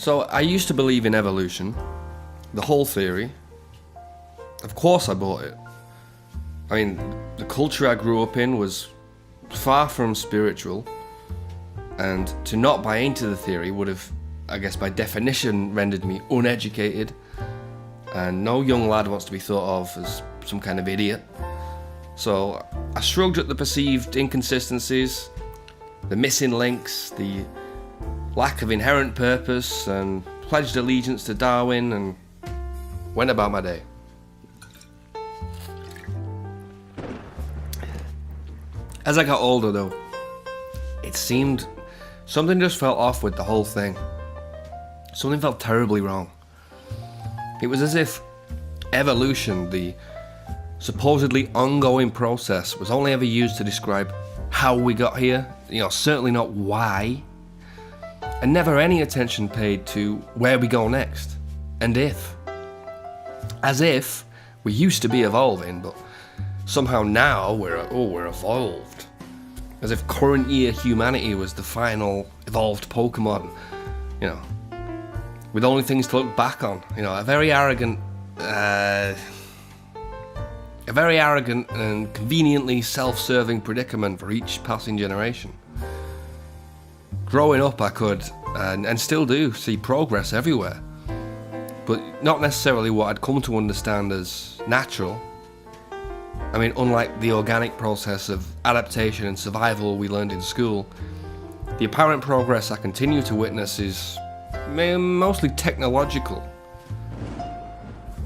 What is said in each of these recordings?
So I used to believe in evolution, the whole theory. Of course I bought it. I mean, the culture I grew up in was far from spiritual, and to not buy into the theory would have, I guess by definition, rendered me uneducated, and no young lad wants to be thought of as some kind of idiot. So I shrugged at the perceived inconsistencies, the missing links, the lack of inherent purpose, and pledged allegiance to Darwin and went about my day. As I got older though, it seemed something just felt off with the whole thing. Something felt terribly wrong. It was as if evolution, the supposedly ongoing process, was only ever used to describe how we got here, certainly not why, and never any attention paid to where we go next, and if. As if we used to be evolving, but somehow now we're evolved. As if current year humanity was the final evolved Pokemon, with only things to look back on. A very arrogant and conveniently self-serving predicament for each passing generation. Growing up, I could, and still do, see progress everywhere, but not necessarily what I'd come to understand as natural. I mean, unlike the organic process of adaptation and survival we learned in school, the apparent progress I continue to witness is mostly technological.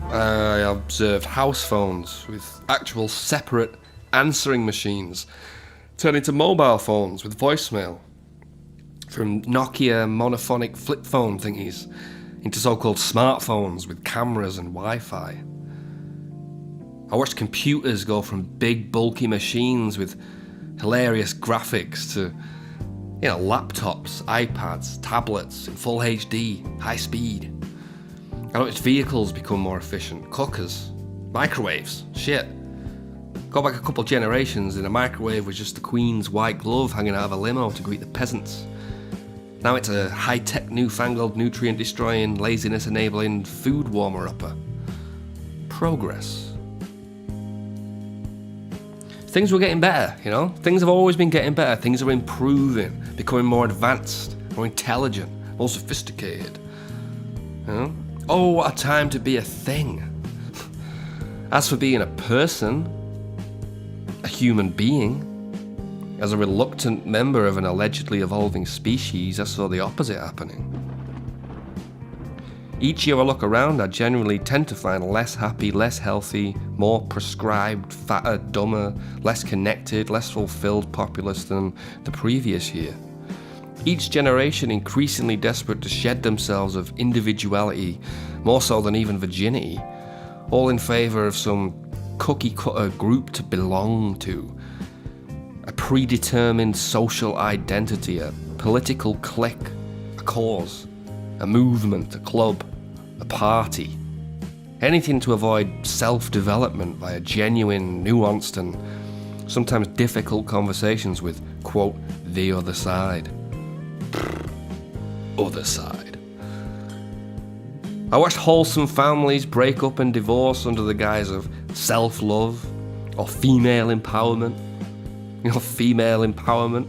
I observed house phones with actual separate answering machines turn into mobile phones with voicemail, from Nokia monophonic flip phone thingies into so-called smartphones with cameras and Wi-Fi. I watched computers go from big bulky machines with hilarious graphics to, laptops, iPads, tablets in full HD, high speed. I watched vehicles become more efficient, cookers, microwaves, shit. Go back a couple generations and a microwave was just the Queen's white glove hanging out of a limo to greet the peasants. Now it's a high-tech, newfangled, nutrient-destroying, laziness-enabling food warmer-upper. Progress. Things were getting better, Things have always been getting better. Things are improving, becoming more advanced, more intelligent, more sophisticated. Oh, what a time to be a thing. As for being a person, a human being, as a reluctant member of an allegedly evolving species, I saw the opposite happening. Each year I look around, I generally tend to find less happy, less healthy, more prescribed, fatter, dumber, less connected, less fulfilled populace than the previous year. Each generation increasingly desperate to shed themselves of individuality, more so than even virginity, all in favour of some cookie-cutter group to belong to. A predetermined social identity, a political clique, a cause, a movement, a club, a party. Anything to avoid self-development via genuine, nuanced and sometimes difficult conversations with, quote, the other side. Other side. I watched wholesome families break up and divorce under the guise of self-love or female empowerment. Female empowerment.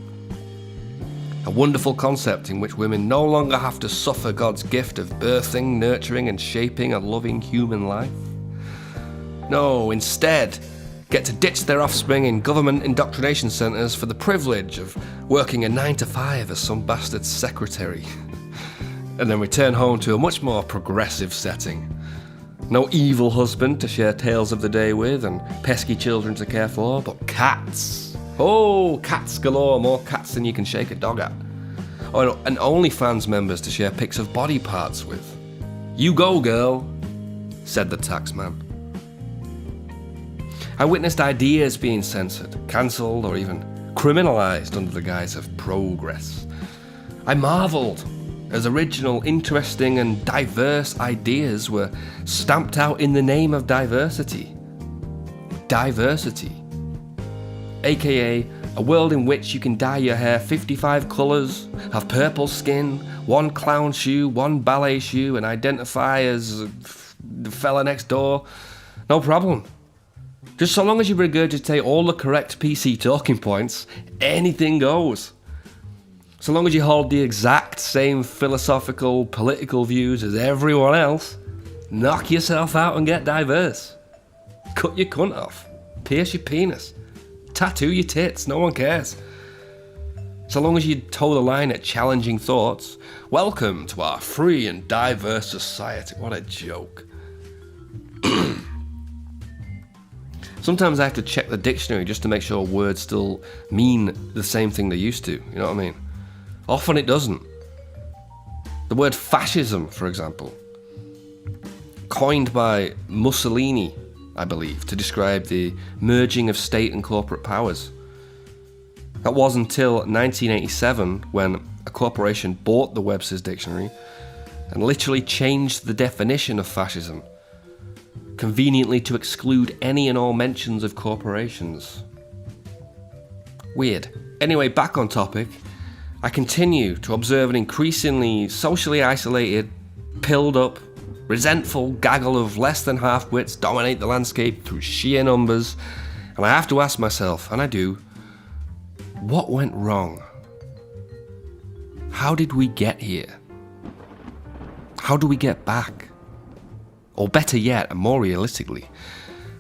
A wonderful concept in which women no longer have to suffer God's gift of birthing, nurturing and shaping a loving human life. No, instead, get to ditch their offspring in government indoctrination centres for the privilege of working a 9-to-5 as some bastard's secretary. And then return home to a much more progressive setting. No evil husband to share tales of the day with and pesky children to care for, but cats. Oh, cats galore, more cats than you can shake a dog at. Oh, and OnlyFans members to share pics of body parts with. You go, girl, said the taxman. I witnessed ideas being censored, cancelled, or even criminalised under the guise of progress. I marvelled as original, interesting, and diverse ideas were stamped out in the name of diversity. Diversity. AKA A world in which you can dye your hair 55 colours, have purple skin, one clown shoe, one ballet shoe, and identify as the fella next door. No problem. Just so long as you regurgitate all the correct PC talking points, anything goes. So long as you hold the exact same philosophical, political views as everyone else, knock yourself out and get diverse. Cut your cunt off. Pierce your penis. Tattoo your tits. No one cares. So long as you toe the line at challenging thoughts, welcome to our free and diverse society. What a joke. Sometimes I have to check the dictionary just to make sure words still mean the same thing they used to. You know what I mean? Often it doesn't. The word fascism, for example, coined by Mussolini, I believe, to describe the merging of state and corporate powers. That was until 1987 when a corporation bought the Webster's Dictionary and literally changed the definition of fascism, conveniently to exclude any and all mentions of corporations. Weird. Anyway, back on topic. I continue to observe an increasingly socially isolated, pilled up, resentful gaggle of less than half-wits dominate the landscape through sheer numbers, and I have to ask myself, and I do, what went wrong? How did we get here? How do we get back? Or better yet, and more realistically,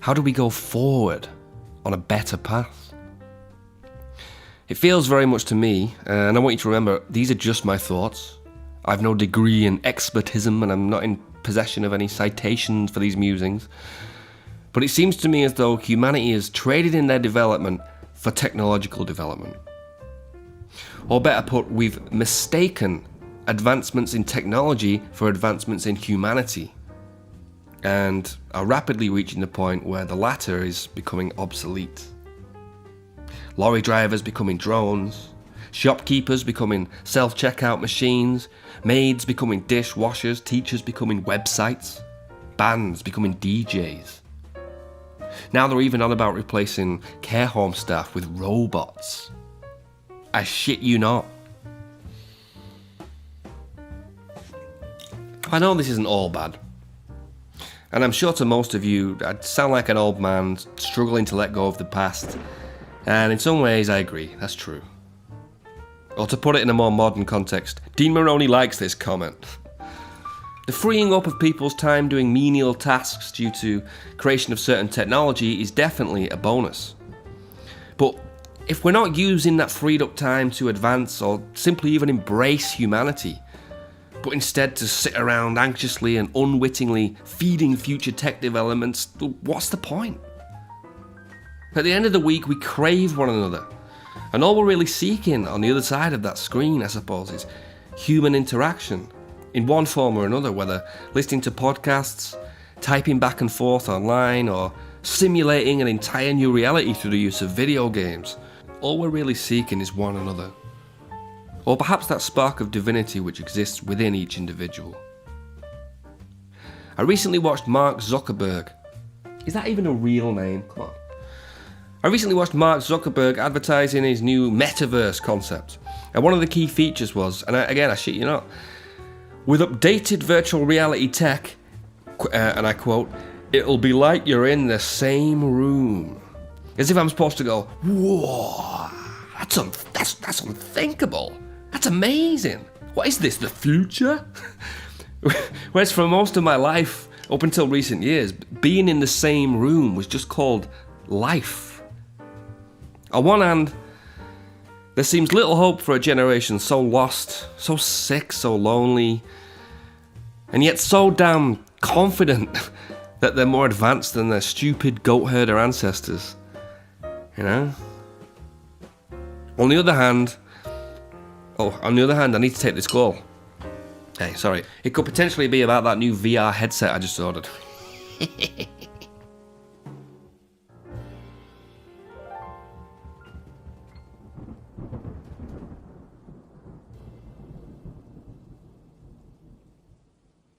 how do we go forward on a better path? It feels very much to me, and I want you to remember, these are just my thoughts. I've no degree in expertism, and I'm not in possession of any citations for these musings. But it seems to me as though humanity has traded in their development for technological development. Or better put, we've mistaken advancements in technology for advancements in humanity, and are rapidly reaching the point where the latter is becoming obsolete. Lorry drivers becoming drones, shopkeepers becoming self-checkout machines, maids becoming dishwashers, teachers becoming websites, bands becoming DJs. Now they're even on about replacing care home staff with robots. I shit you not. I know this isn't all bad. And I'm sure to most of you, I'd sound like an old man struggling to let go of the past. And in some ways, I agree, that's true. Or to put it in a more modern context, Dean Maroney likes this comment. The freeing up of people's time doing menial tasks due to creation of certain technology is definitely a bonus. But if we're not using that freed up time to advance or simply even embrace humanity, but instead to sit around anxiously and unwittingly feeding future tech developments, what's the point? At the end of the week, we crave one another. And all we're really seeking on the other side of that screen, I suppose, is human interaction in one form or another, whether listening to podcasts, typing back and forth online, or simulating an entire new reality through the use of video games. All we're really seeking is one another. Or perhaps that spark of divinity which exists within each individual. I recently watched Mark Zuckerberg. Is that even a real name? Come on. I recently watched Mark Zuckerberg advertising his new metaverse concept. And one of the key features was, and I shit you not, with updated virtual reality tech, and I quote, "It'll be like you're in the same room." As if I'm supposed to go, whoa, that's unthinkable. That's amazing. What is this, the future? Whereas for most of my life, up until recent years, being in the same room was just called life. On one hand, there seems little hope for a generation so lost, so sick, so lonely, and yet so damn confident that they're more advanced than their stupid goat herder ancestors. You know? On the other hand, I need to take this call. Hey, sorry. It could potentially be about that new VR headset I just ordered.